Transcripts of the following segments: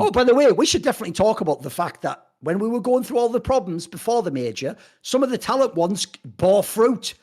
Oh, by the way, we should definitely talk about the fact that when we were going through all the problems before the major, some of the talent ones bore fruit.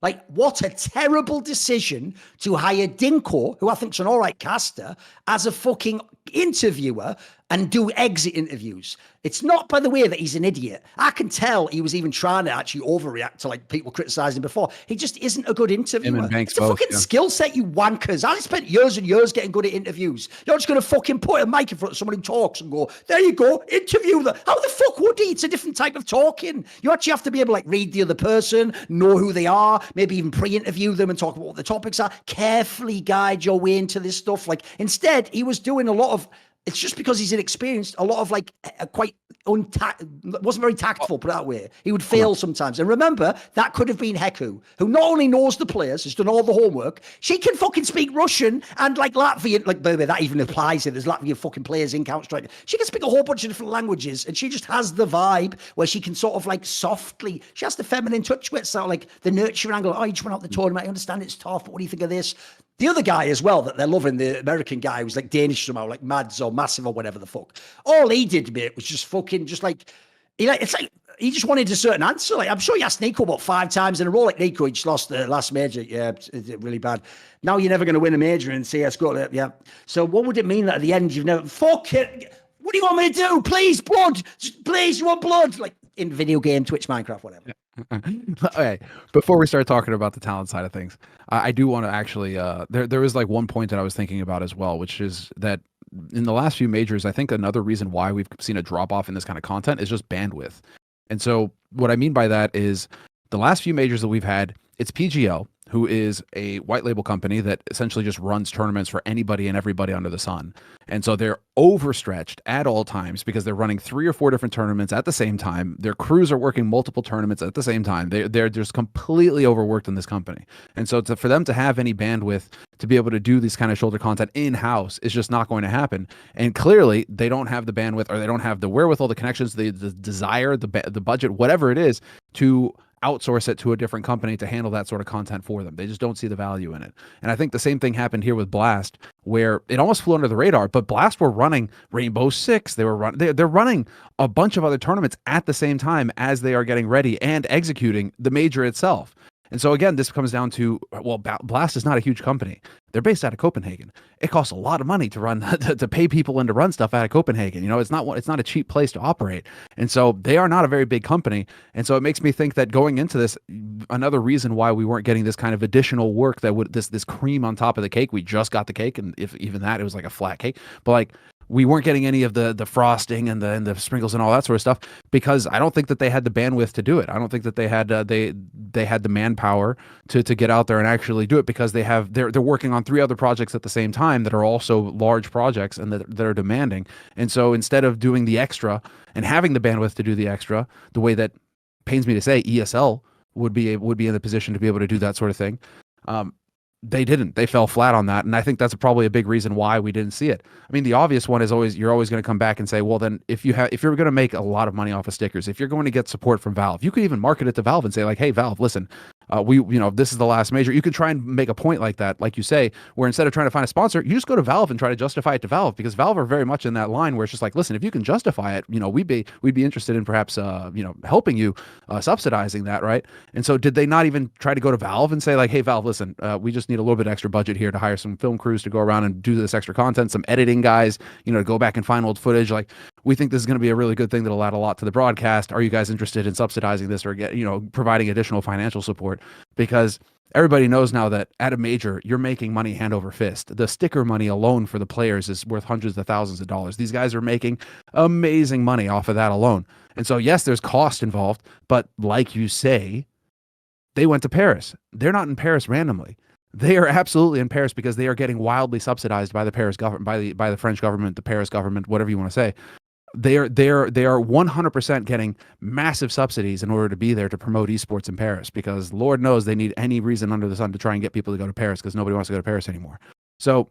Like, what a terrible decision to hire Dinko, who I think's an all right caster, as a fucking interviewer and do exit interviews. It's not, by the way, that he's an idiot. I can tell he was even trying to actually overreact to like people criticizing him before. He just isn't a good interviewer. It's a fucking skill set, you wankers. I spent years and years getting good at interviews. You're just going to fucking put a mic in front of someone who talks and go, there you go, interview them. How the fuck would he? It's a different type of talking. You actually have to be able to like read the other person, know who they are, maybe even pre-interview them and talk about what the topics are, carefully guide your way into this stuff. Like, instead, he was doing a lot of, it's just because he's inexperienced, a lot of like quite wasn't very tactful, put it that way. He would fail sometimes. And remember, that could have been Heku, who not only knows the players, has done all the homework, she can fucking speak Russian and like Latvian, like by the way, that even applies here. There's Latvian fucking players in Counter-Strike. She can speak a whole bunch of different languages, and she just has the vibe where she can sort of like softly, she has the feminine touch where it's sort of like the nurturing angle. Oh, you just went out the tournament. I understand it's tough, but what do you think of this? The other guy as well that they're loving, the American guy who's like Danish somehow, like Mads or Massive or whatever the fuck. All he did, mate, was just fucking just like, it's like he just wanted a certain answer. Like, I'm sure he asked Nico about 5 times in a row. Like, Nico, he just lost the last major. Yeah, it's really bad. Now you're never going to win a major in CSGO. Yeah. So what would it mean that at the end you've never, fuck it. What do you want me to do? Please, blood. Please, you want blood? Like in video game, Twitch, Minecraft, whatever. Okay, before we start talking about the talent side of things, I do want to actually, there was like one point that I was thinking about as well, which is that in the last few majors, I think another reason why we've seen a drop off in this kind of content is just bandwidth. And so what I mean by that is the last few majors that we've had, it's PGL, who is a white label company that essentially just runs tournaments for anybody and everybody under the sun. And so they're overstretched at all times because they're running 3 or 4 different tournaments at the same time. Their crews are working multiple tournaments at the same time. They're just completely overworked in this company. And so for them to have any bandwidth to be able to do this kind of shoulder content in-house is just not going to happen. And clearly they don't have the bandwidth, or they don't have the wherewithal, the connections, the desire, the budget, whatever it is, to outsource it to a different company to handle that sort of content for them. They just don't see the value in it. And I think the same thing happened here with Blast, where it almost flew under the radar, but Blast were running Rainbow Six. They're running a bunch of other tournaments at the same time as they are getting ready and executing the major itself. And so again, this comes down to, well, Blast is not a huge company. They're based out of Copenhagen. It costs a lot of money to run, to pay people and to run stuff out of Copenhagen. You know, it's not a cheap place to operate. And so they are not a very big company. And so it makes me think that going into this, another reason why we weren't getting this kind of additional work that would, this cream on top of the cake, we just got the cake. And if even that, it was like a flat cake, but like, we weren't getting any of the frosting and the sprinkles and all that sort of stuff because I don't think that they had the bandwidth to do it. I don't think that they had they had the manpower to get out there and actually do it because they're working on 3 other projects at the same time that are also large projects and that are demanding. And so instead of doing the extra and having the bandwidth to do the extra, the way that pains me to say ESL would be in the position to be able to do that sort of thing. They didn't. They fell flat on that, and I think that's probably a big reason why we didn't see it. I mean, the obvious one is you're always going to come back and say, well, then if you're going to make a lot of money off of stickers, if you're going to get support from Valve, you could even market it to Valve and say like, hey, Valve, listen, this is the last major. You could try and make a point like that, like you say, where instead of trying to find a sponsor, you just go to Valve and try to justify it to Valve, because Valve are very much in that line where it's just like, listen, if you can justify it, we'd be interested in perhaps, helping you, subsidizing that, right? And so did they not even try to go to Valve and say like, hey, Valve, listen, we just need a little bit extra budget here to hire some film crews to go around and do this extra content, some editing guys, to go back and find old footage. Like, we think this is going to be a really good thing that'll add a lot to the broadcast. Are you guys interested in subsidizing this or providing additional financial support? Because everybody knows now that at a major, you're making money hand over fist. The sticker money alone for the players is worth hundreds of thousands of dollars. These guys are making amazing money off of that alone. And so, yes, there's cost involved, but like you say, they went to Paris. They're not in Paris randomly. They are absolutely in Paris because they are getting wildly subsidized by the Paris government, by the French government, the Paris government, whatever you want to say. They are 100% getting massive subsidies in order to be there to promote esports in Paris, because Lord knows they need any reason under the sun to try and get people to go to Paris, because nobody wants to go to Paris anymore. So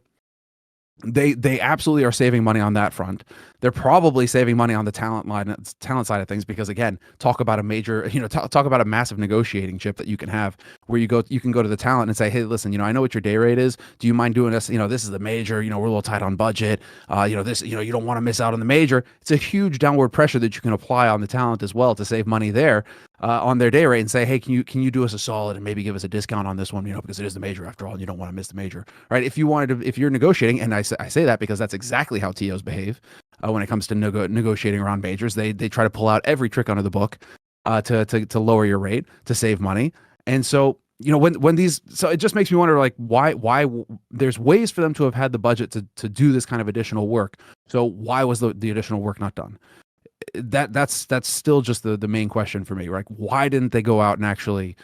they absolutely are saving money on that front. They're probably saving money on the talent side of things, because again, talk about a major, talk about a massive negotiating chip that you can have, where you can go to the talent and say, hey, listen, I know what your day rate is. Do you mind doing this? This is the major. We're a little tight on budget. This, you don't want to miss out on the major. It's a huge downward pressure that you can apply on the talent as well to save money there on their day rate, and say, hey, can you do us a solid and maybe give us a discount on this one? Because it is the major after all, and you don't want to miss the major, right? If you're negotiating, and I say that because that's exactly how TOs behave. When it comes to negotiating around majors, they try to pull out every trick under the book to lower your rate, to save money. And so when these, so it just makes me wonder, like, why there's ways for them to have had the budget to do this kind of additional work. So why was the additional work not done? That's still just the main question for me. Like, why didn't they go out and actually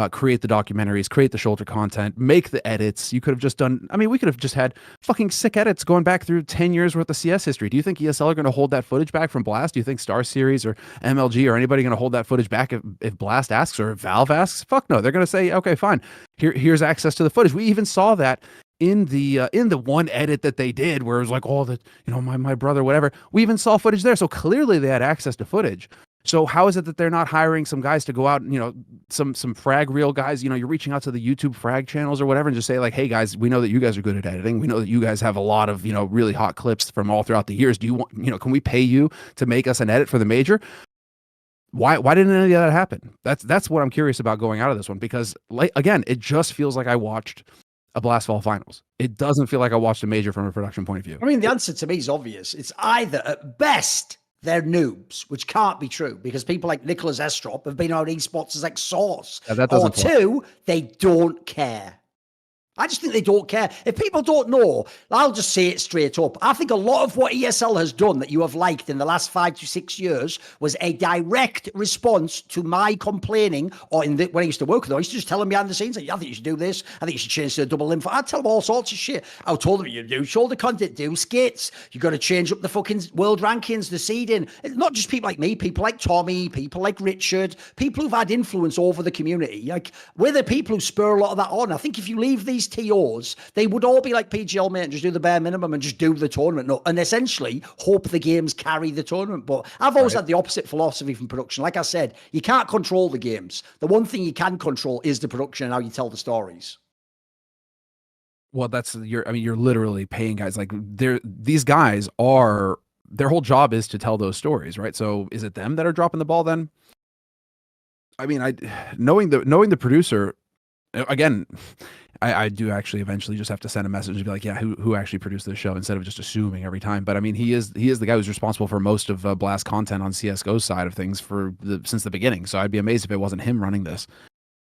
create the documentaries, create the shoulder content, make the edits? You could have just done, we could have just had fucking sick edits going back through 10 years worth of CS history. Do you think ESL are going to hold that footage back from Blast? Do you think Star Series or MLG or anybody going to hold that footage back if Blast asks or if Valve asks? Fuck no. They're going to say, okay, fine. Here's access to the footage. We even saw that in the one edit that they did, where it was like, my brother, whatever. We even saw footage there. So clearly they had access to footage. So how is it that they're not hiring some guys to go out and, some frag reel guys, you're reaching out to the YouTube frag channels or whatever and just say, like, hey guys, we know that you guys are good at editing. We know that you guys have a lot of, really hot clips from all throughout the years. Do you want, can we pay you to make us an edit for the major? Why didn't any of that happen? That's what I'm curious about going out of this one, because, like, again, it just feels like I watched a Blast Fall Finals. It doesn't feel like I watched a major from a production point of view. The answer to me is obvious. It's either, at best, they're noobs, which can't be true, because people like Nicholas Estrop have been on esports as like source. Or two, they don't care. I just think they don't care. If people don't know, I'll just say it straight up. I think a lot of what ESL has done that you have liked in the last 5 to 6 years was a direct response to my complaining, or when I used to work with them, I used to just tell them behind the scenes, like, I think you should do this. I think you should change to a double info. I'd tell them all sorts of shit. I told them you do shoulder content, do skits. You got to change up the fucking world rankings, the seeding. It's not just people like me, people like Tommy, people like Richard, people who've had influence over the community. Like, we're the people who spur a lot of that on. I think if you leave these TOs, they would all be like PGL, mate, and just do the bare minimum and just do the tournament, and essentially hope the games carry the tournament. But I've always had the opposite philosophy from production. Like I said, you can't control the games. The one thing you can control is the production and how you tell the stories. Well, you're literally paying guys. Like, these guys are, their whole job is to tell those stories, right? So is it them that are dropping the ball then? Knowing the producer, again, I do actually eventually just have to send a message and be like, yeah, who actually produced this show, instead of just assuming every time. But he is the guy who's responsible for most of Blast content on CSGO side of things since the beginning. So I'd be amazed if it wasn't him running this.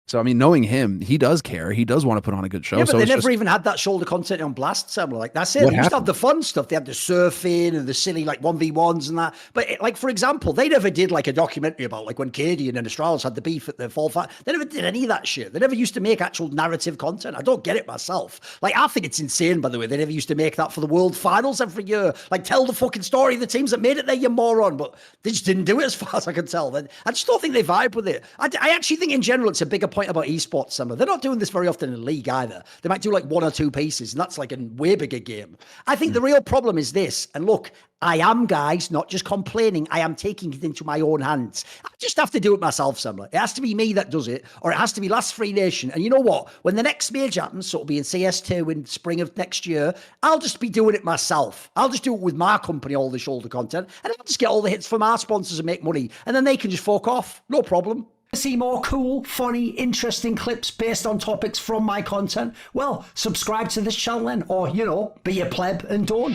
So, knowing him, he does care. He does want to put on a good show. Yeah, but they never even had that shoulder content on Blast, Semmler. Like, that's it. They used to have the fun stuff. They had the surfing and the silly, like, 1v1s and that. But, like, for example, they never did, like, a documentary about, like, when Cadian and Astralis had the beef at the Fall Fight. They never did any of that shit. They never used to make actual narrative content. I don't get it myself. Like, I think it's insane, by the way. They never used to make that for the World Finals every year. Like, tell the fucking story of the teams that made it there, you moron. But they just didn't do it, as far as I can tell. I just don't think they vibe with it. I actually think, in general, it's a bigger point about esports. They're not doing this very often in league either. They might do like 1 or 2 pieces, and that's like a way bigger game. I think the real problem is this, and look, I am, guys, not just complaining. I am taking it into my own hands. I just have to do it myself, Semmler. It has to be me that does it, or it has to be Last Free Nation. And you know what? When the next major happens, so it'll be in CS2 in spring of next year, I'll just be doing it myself. I'll just do it with my company, all the shoulder content, and I'll just get all the hits from our sponsors and make money. And then they can just fuck off. No problem. See more cool, funny, interesting clips based on topics from my content? Well, subscribe to this channel then, or, be a pleb and don't.